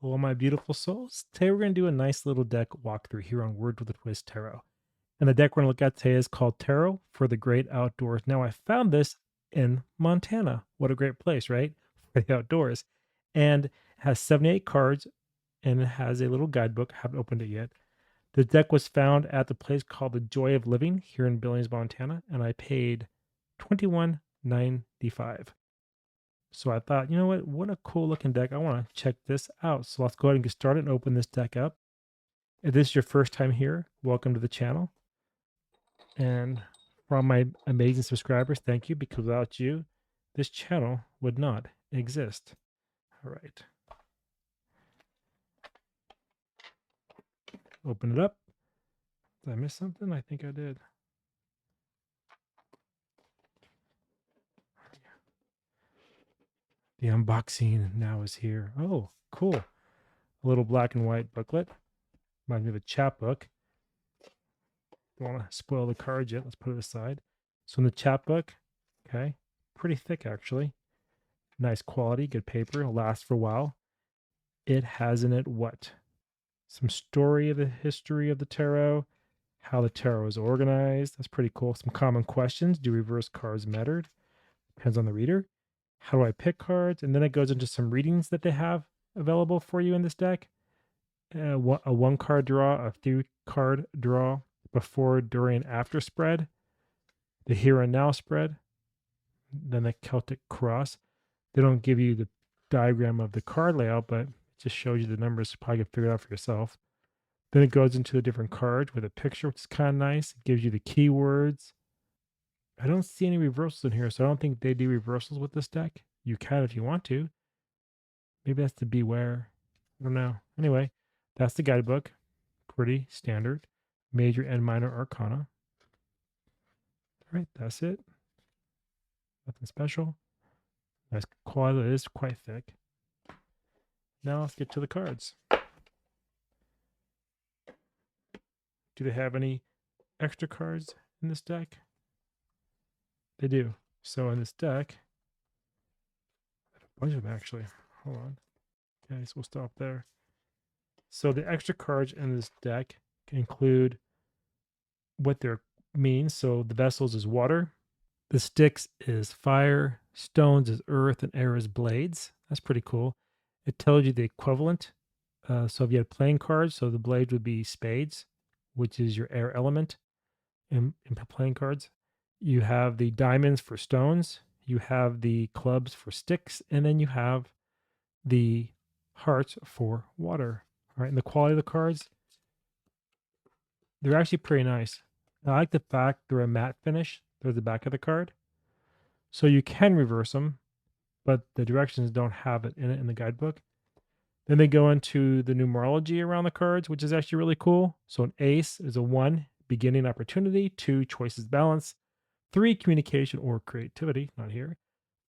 Hello, my beautiful souls. Today we're going to do a nice little deck walkthrough here on Word with a Twist Tarot. And the deck we're going to look at today is called Tarot for the Great Outdoors. Now, I found this in Montana. What a great place, right? For the outdoors. And it has 78 cards and it has a little guidebook. I haven't opened it yet. The deck was found at the place called the Joy of Living here in Billings, Montana, and I paid $21.95. So I thought, you know what a cool looking deck. I want to check this out. So let's go ahead and get started and open this deck up. If this is your first time here, welcome to the channel. And from my amazing subscribers, thank you, because without you, this channel would not exist. All right. Open it up. Did I miss something? I think I did. The unboxing now is here. Oh, cool. A little black and white booklet. Reminds me of a chapbook. Don't want to spoil the cards yet. Let's put it aside. So in the chapbook, okay, pretty thick actually. Nice quality, good paper. It'll last for a while. It has in it what? Some story of the history of the tarot, how the tarot is organized. That's pretty cool. Some common questions. Do reverse cards matter? Depends on the reader. How do I pick cards? And then it goes into some readings that they have available for you in this deck. A one card draw, a 3-card draw, before, during, after spread, the here and now spread, then the Celtic cross. They don't give you the diagram of the card layout, but it just shows you the numbers. You probably can figure it out for yourself. Then it goes into the different cards with a picture, which is kind of nice. It gives you the keywords. I don't see any reversals in here, so I don't think they do reversals with this deck. You can if you want to. Maybe that's the beware. I don't know. Anyway, that's the guidebook. Pretty standard. Major and minor arcana. All right, that's it. Nothing special. Nice quality. It is quite thick. Now let's get to the cards. Do they have any extra cards in this deck? They do. So in this deck, a bunch of them actually. Hold on. Okay, so we'll stop there. So the extra cards in this deck can include what their means. So the vessels is water, the sticks is fire, stones is earth, and air is blades. That's pretty cool. It tells you the equivalent. So if you had playing cards, so the blades would be spades, which is your air element in playing cards. You have the diamonds for stones. You have the clubs for sticks, and then you have the hearts for water. All right, and the quality of the cards, they're actually pretty nice. I like the fact they're a matte finish. They're the back of the card. So you can reverse them, but the directions don't have it in the guidebook. Then they go into the numerology around the cards, which is actually really cool. So an ace is a 1, beginning opportunity, 2, choices balance, 3, communication or creativity, not here.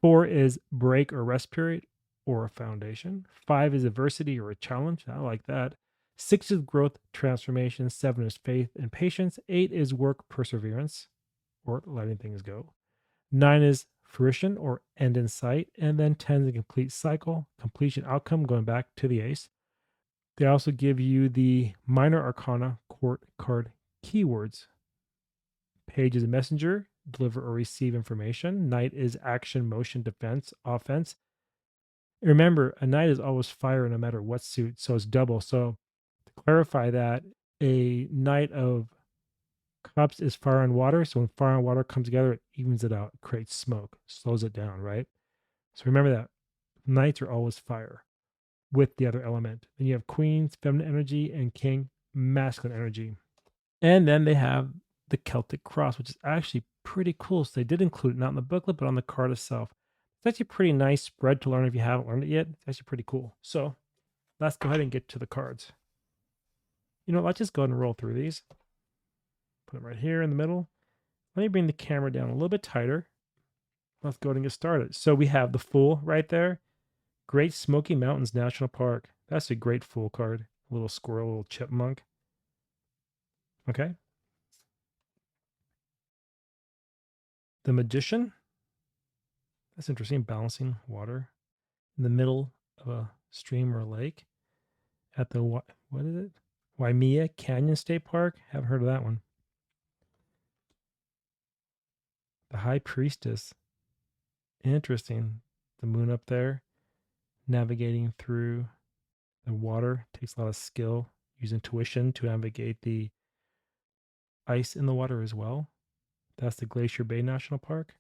4 is break or rest period or a foundation. 5 is adversity or a challenge. I like that. 6 is growth, transformation. 7 is faith and patience. 8 is work, perseverance, or letting things go. 9 is fruition or end in sight. And then 10 is a complete cycle, completion outcome, going back to the ace. They also give you the minor arcana court card keywords. Page is a messenger, deliver or receive information. Knight is action, motion, defense, offense. Remember, a knight is always fire no matter what suit, so it's double. So to clarify that, a knight of cups is fire and water. So when fire and water comes together, it evens it out, creates smoke, slows it down, right? So remember that knights are always fire with the other element. Then you have queens, feminine energy, and king, masculine energy. And then they have the Celtic cross, which is actually pretty cool. So they did include it, not in the booklet, but on the card itself. It's actually a pretty nice spread to learn if you haven't learned it yet. It's actually pretty cool. So let's go ahead and get to the cards. You know, let's just go ahead and roll through these. Put them right here in the middle. Let me bring the camera down a little bit tighter. Let's go ahead and get started. So we have the Fool right there. Great Smoky Mountains National Park. That's a great Fool card. A little squirrel, a little chipmunk. Okay. The Magician. That's interesting. Balancing water in the middle of a stream or a lake. at the, what is it? Waimea Canyon State Park. Haven't heard of that one. The High Priestess. Interesting. The moon up there, navigating through the water. Takes a lot of skill. Use intuition to navigate the ice in the water as well. That's the Glacier Bay National Park.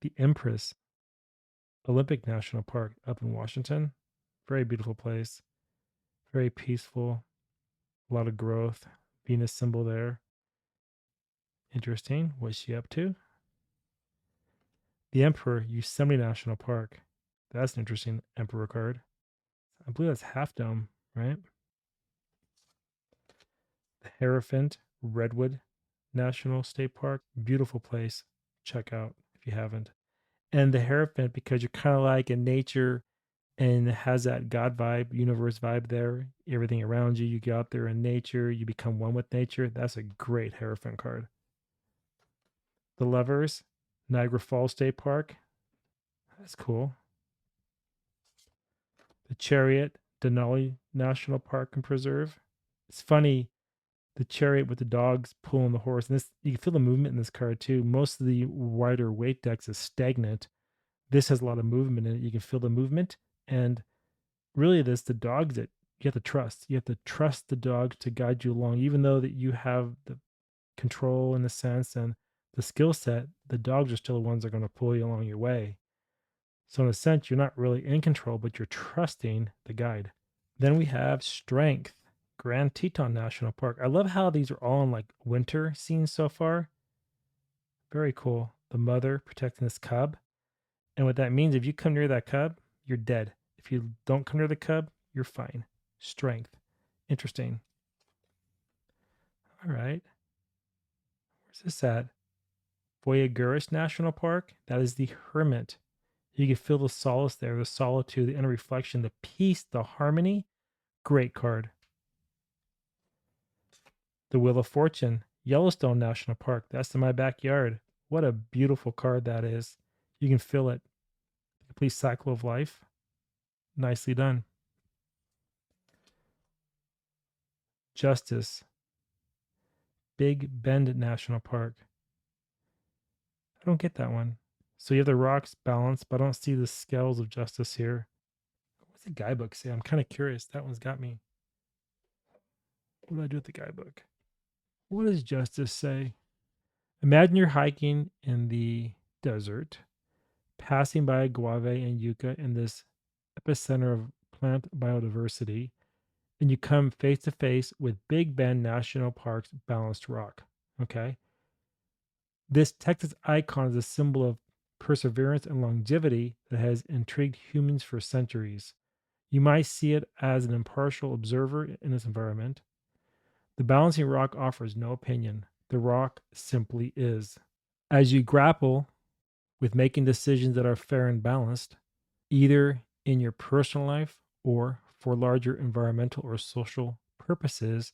The Empress Olympic National Park up in Washington. Very beautiful place. Very peaceful. A lot of growth. Venus symbol there. Interesting. What's she up to? The Emperor Yosemite National Park. That's an interesting Emperor card. I believe that's Half Dome, right? The Hierophant Redwood National State Park. Beautiful place. Check out if you haven't. And the Hierophant, because you're kind of like in nature and it has that God vibe, universe vibe there. Everything around you, you get out there in nature, you become one with nature. That's a great Hierophant card. The Lovers, Niagara Falls State Park. That's cool. The Chariot, Denali National Park and Preserve. It's funny, the chariot with the dogs pulling the horse. And this, you can feel the movement in this card too. Most of the wider weight decks is stagnant. This has a lot of movement in it. You can feel the movement. And really, the dogs that you have to trust. You have to trust the dogs to guide you along, even though that you have the control in a sense and the skill set. The dogs are still the ones that are going to pull you along your way. So in a sense, you're not really in control, but you're trusting the guide. Then we have Strength, Grand Teton National Park. I love how these are all in like winter scenes so far. Very cool. The mother protecting this cub. And what that means, if you come near that cub, you're dead. If you don't come near the cub, you're fine. Strength. Interesting. All right. Where's this at? Voyaguris National Park. That is the Hermit. You can feel the solace there, the solitude, the inner reflection, the peace, the harmony. Great card. The Wheel of Fortune, Yellowstone National Park. That's in my backyard. What a beautiful card that is. You can feel it. The complete cycle of life. Nicely done. Justice, Big Bend National Park. I don't get that one. So you have the rocks balanced, but I don't see the scales of justice here. What's the guidebook say? I'm kind of curious. That one's got me. What do I do with the guidebook? What does justice say? Imagine you're hiking in the desert, passing by guave and yucca in this epicenter of plant biodiversity, and you come face to face with Big Bend National Park's balanced rock. Okay. This Texas icon is a symbol of perseverance and longevity that has intrigued humans for centuries. You might see it as an impartial observer in this environment. The balancing rock offers no opinion. The rock simply is. As you grapple with making decisions that are fair and balanced, either in your personal life or for larger environmental or social purposes,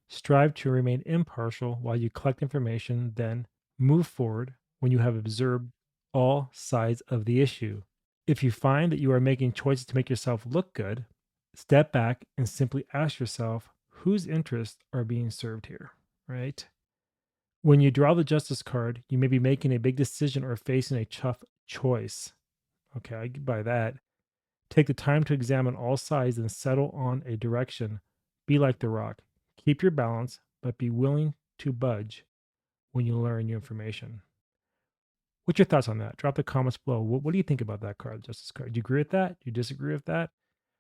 strive to remain impartial while you collect information, then move forward when you have observed all sides of the issue. If you find that you are making choices to make yourself look good, step back and simply ask yourself whose interests are being served here, right? When you draw the justice card, you may be making a big decision or facing a tough choice. Okay, I get by that. Take the time to examine all sides and settle on a direction. Be like the rock. Keep your balance, but be willing to budge when you learn new information. What's your thoughts on that? Drop the comments below. What do you think about that card, Justice card? Do you agree with that? Do you disagree with that?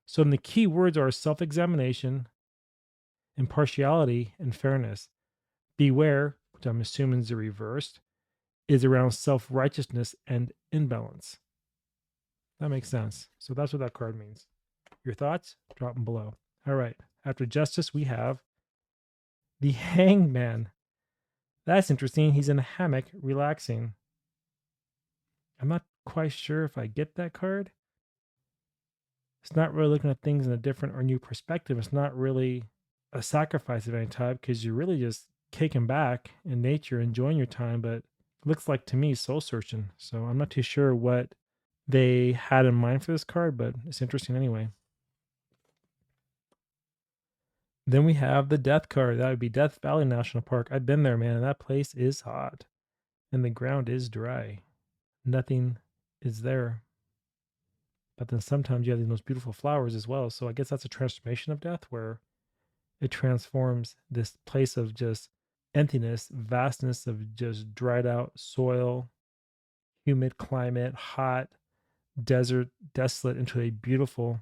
So the key words are self-examination, impartiality, and fairness. Beware, which I'm assuming is the reversed, is around self-righteousness and imbalance. That makes sense. So that's what that card means. Your thoughts? Drop them below. All right. After justice, we have the Hangman. That's interesting. He's in a hammock relaxing. I'm not quite sure if I get that card. It's not really looking at things in a different or new perspective. It's not really a sacrifice of any type because you're really just kicking back in nature, enjoying your time. But it looks like to me soul searching. So I'm not too sure what they had in mind for this card, but it's interesting anyway. Then we have the Death card. That would be Death Valley National Park. I've been there, man, and that place is hot. And the ground is dry. Nothing is there. But then sometimes you have these most beautiful flowers as well. So I guess that's a transformation of death where it transforms this place of just emptiness, vastness of just dried out soil, humid climate, hot, desert, desolate into a beautiful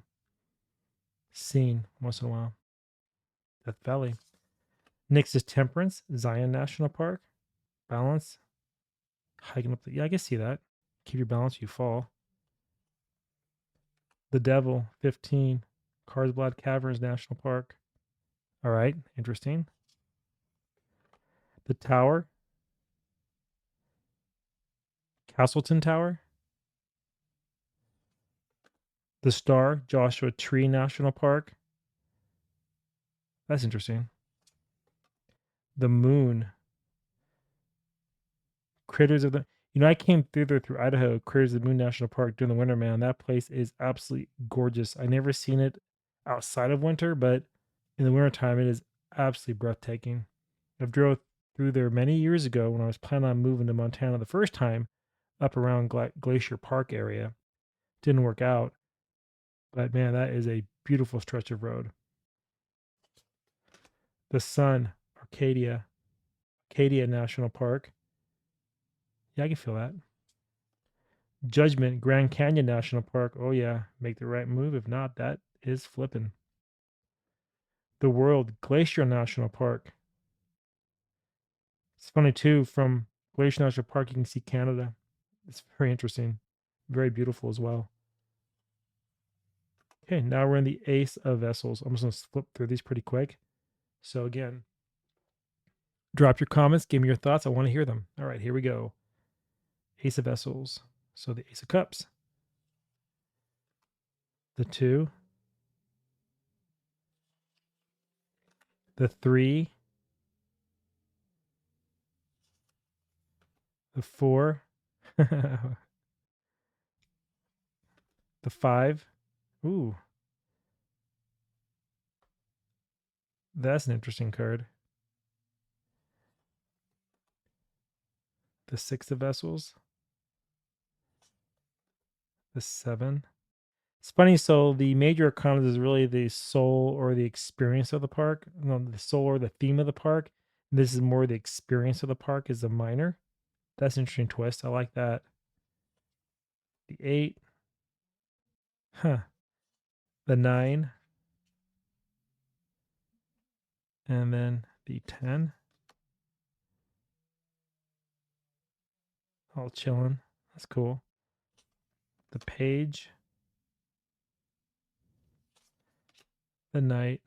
scene once in a while. Death Valley. Next is Temperance, Zion National Park. Balance. Hiking up the, yeah, I can see that. Keep your balance, you fall. The Devil, 15. Carlsbad Caverns National Park. All right, interesting. The Tower, Castleton Tower. The Star, Joshua Tree National Park. That's interesting. The Moon, Critters of the, I came through there through Idaho, Critters of the Moon National Park during the winter, man. That place is absolutely gorgeous. I never seen it outside of winter, but in the wintertime, it is absolutely breathtaking. I've drove through there many years ago when I was planning on moving to Montana the first time up around Glacier Park area. Didn't work out, but man, that is a beautiful stretch of road. The Sun, Arcadia National Park. Yeah, I can feel that. Judgment, Grand Canyon National Park. Oh, yeah, make the right move. If not, that is flipping. The World, Glacier National Park. It's funny, too, from Glacier National Park, you can see Canada. It's very interesting, very beautiful as well. Okay, now we're in the Ace of Vessels. I'm just going to flip through these pretty quick. So, again, drop your comments, give me your thoughts. I want to hear them. All right, here we go. Ace of Vessels. So, the Ace of Cups, the 2, the 3, the 4, the 5. Ooh, that's an interesting card. The 6 of Vessels, the 7. It's funny. So the major arcana is really the soul or the experience of the park. No, the soul or the theme of the park. This is more the experience of the park is the minor. That's an interesting twist. I like that. The 8. Huh. The 9. And then the 10. All chilling. That's cool. The Page. The Knight.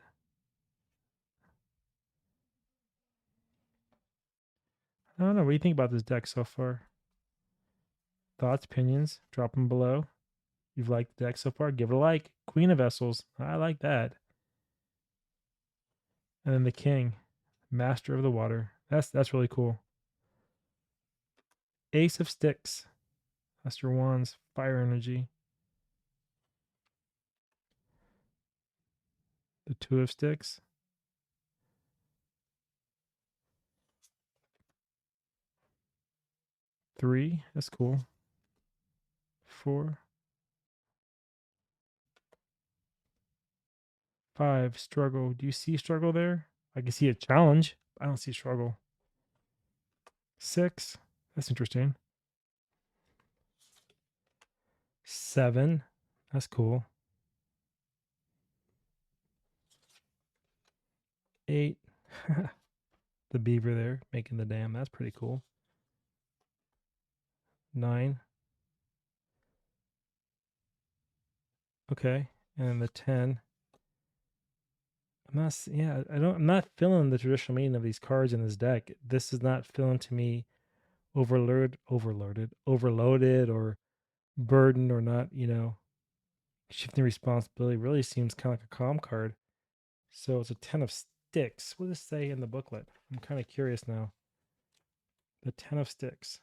I don't know. What do you think about this deck so far? Thoughts, opinions, drop them below. You've liked the deck so far, give it a like. Queen of Vessels. I like that. And then the King. Master of the Water. That's really cool. Ace of Sticks. Master Wands. Fire energy. The 2 of Sticks. 3. That's cool. 4. 5. Struggle. Do you see struggle there? I can see a challenge. I don't see struggle. 6. That's interesting. 7. That's cool. 8. The beaver there making the dam. That's pretty cool. 9. Okay. And then the 10. I'm not feeling the traditional meaning of these cards in this deck. This is not feeling to me overloaded or burdened or not, shifting responsibility. Really seems kind of like a calm card. So it's a 10 of Sticks. What does it say in the booklet? I'm kind of curious now. The 10 of Sticks.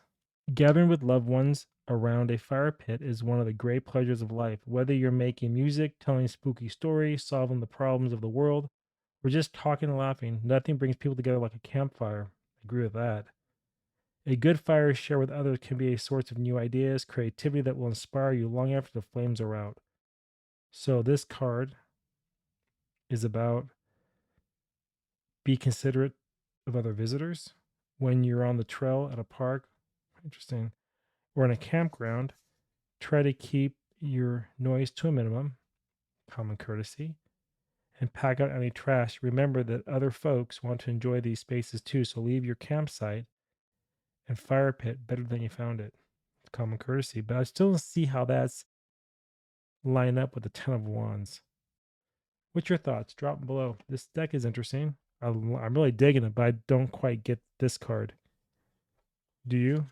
Gathering with loved ones around a fire pit is one of the great pleasures of life. Whether you're making music, telling spooky stories, solving the problems of the world, We're just talking and laughing. Nothing brings people together like a campfire. I agree with that. A good fire shared with others can be a source of new ideas, creativity that will inspire you long after the flames are out. So this card is about be considerate of other visitors. When you're on the trail at a park, interesting, or in a campground, try to keep your noise to a minimum, common courtesy, and pack out any trash. Remember that other folks want to enjoy these spaces too, so leave your campsite and fire pit better than you found it. It's common courtesy, but I still don't see how that's line up with the Ten of Wands. What's your thoughts? Drop them below. This deck is interesting. I'm really digging it, but I don't quite get this card. Do you?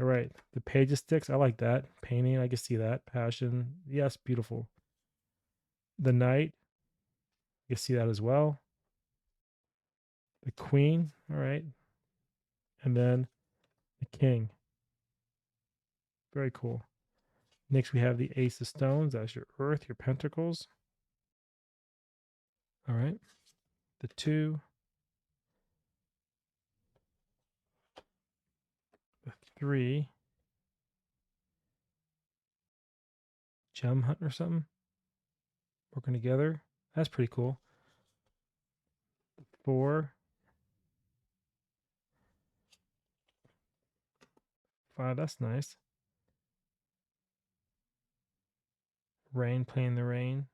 All right. The Page of Sticks. I like that. Painting. I can see that. Passion. Yes, beautiful. The Knight. You see that as well. The Queen. All right. And then the King. Very cool. Next, we have the Ace of Stones. That's your Earth, your Pentacles. All right. The 2. The 3. Gem Hunt or something. Working together. That's pretty cool. 4. 5. That's nice. Rain, playing the rain.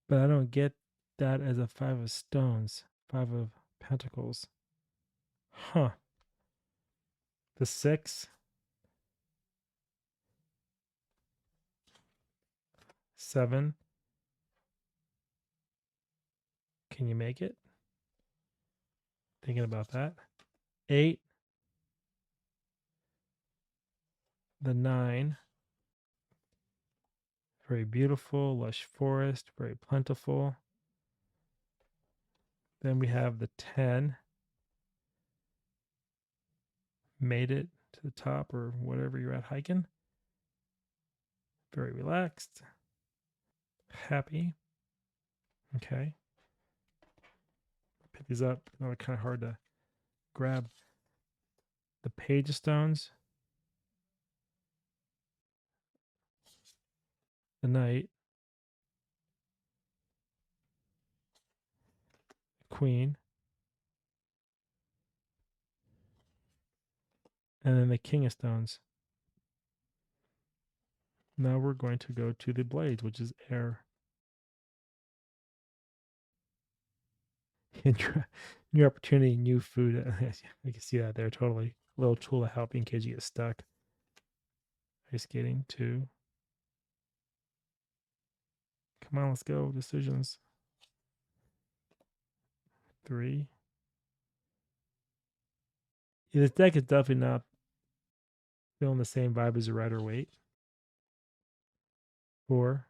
But I don't get that as a 5 of stones. 5 of pentacles. Huh. The 6. 7. Can you make it? Thinking about that. 8. The 9. Very beautiful, lush forest, very plentiful. Then we have the 10. Made it to the top or whatever you're at hiking. Very relaxed. Happy. Okay. Pick these up. They're kind of hard to grab. The Page of Stones. The Knight. Queen. And then the King of Stones. Now we're going to go to the Blades, which is air. New opportunity, new food. I can see that there totally. A little tool to help in case you get stuck. Ice skating, 2. Come on, let's go. Decisions. 3. Yeah, this deck is definitely not feeling the same vibe as a Rider Waite. 4.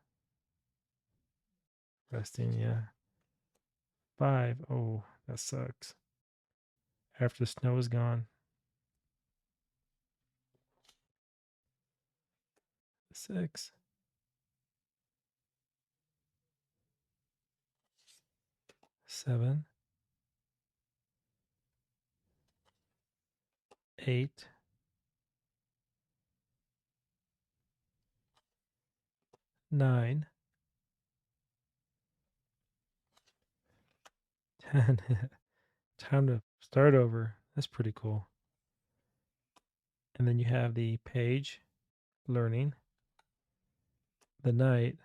Resting, yeah. 5. Oh, that sucks. After the snow is gone. 6. 7. 8. 9. 10. Time to start over. That's pretty cool. And then you have the Page, learning. The Knight.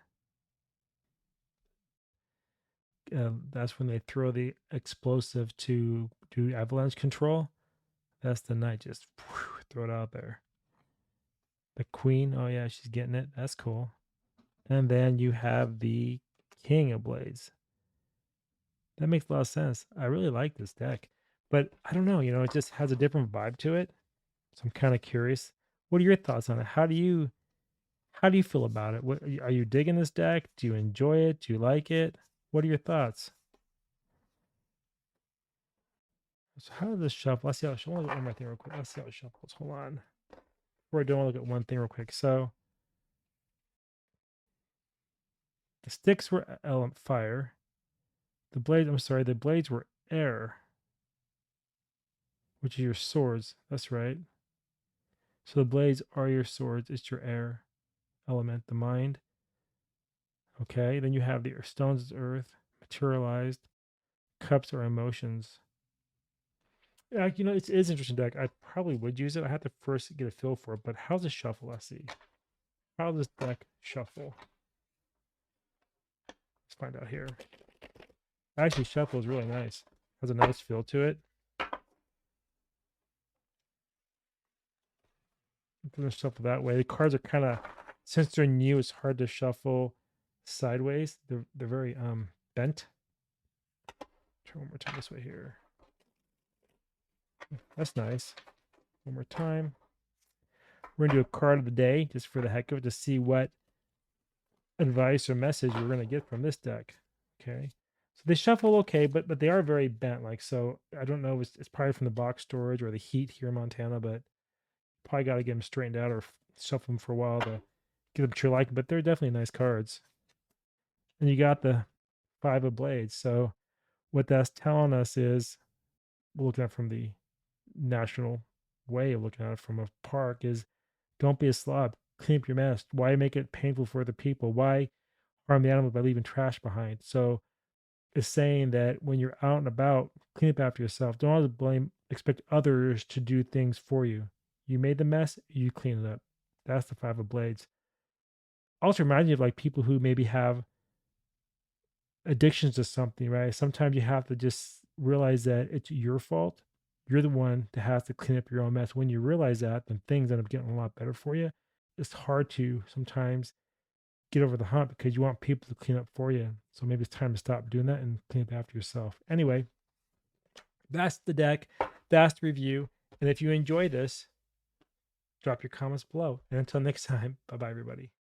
That's when they throw the explosive to do avalanche control. That's the Knight. Just throw it out there. The Queen. Oh, yeah, she's getting it. That's cool. And then you have the King of Blades. That makes a lot of sense. I really like this deck. But I don't know, it just has a different vibe to it. So I'm kind of curious. What are your thoughts on it? How do you feel about it? What are you digging this deck? Do you enjoy it? Do you like it? What are your thoughts? So how does this shuffle? Let's see how it shuffles. Look at one more thing real quick. Let's see how it shuffles. Hold on. Before I do, I want to look at one thing real quick. So the sticks were element fire. The blades, I'm sorry, the blades were air, which is your swords. That's right. So the blades are your swords. It's your air element, the mind. Okay. Then you have the stones is earth, materialized. Cups are emotions. Yeah, it is interesting deck. I probably would use it. I have to first get a feel for it. But how's it shuffle? Let's see. How does this deck shuffle? Let's find out here. Actually, shuffle is really nice. Has a nice feel to it. It doesn't shuffle that way. The cards are kind of, since they're new, it's hard to shuffle sideways. They're very bent. Try one more time this way here. That's nice. One more time. We're gonna do a card of the day just for the heck of it to see what advice or message we're gonna get from this deck. Okay. So they shuffle okay, but they are very bent. Like, so I don't know if it's probably from the box storage or the heat here in Montana, but probably got to get them straightened out or shuffle them for a while to get them to your liking. But they're definitely nice cards. And you got the 5 of blades. So what that's telling us is, looking at from the national way of looking at it from a park, is don't be a slob. Clean up your mess. Why make it painful for other people? Why harm the animals by leaving trash behind? So it's saying that when you're out and about, clean up after yourself. Don't always expect others to do things for you. You made the mess, you clean it up. That's the 5 of blades. Also reminds me of like people who maybe have addictions to something, right? Sometimes you have to just realize that it's your fault. You're the one that has to clean up your own mess. When you realize that, then things end up getting a lot better for you. It's hard to sometimes get over the hump because you want people to clean up for you. So maybe it's time to stop doing that and clean up after yourself. Anyway, that's the deck. That's the review. And if you enjoy this, drop your comments below. And until next time, bye bye, everybody.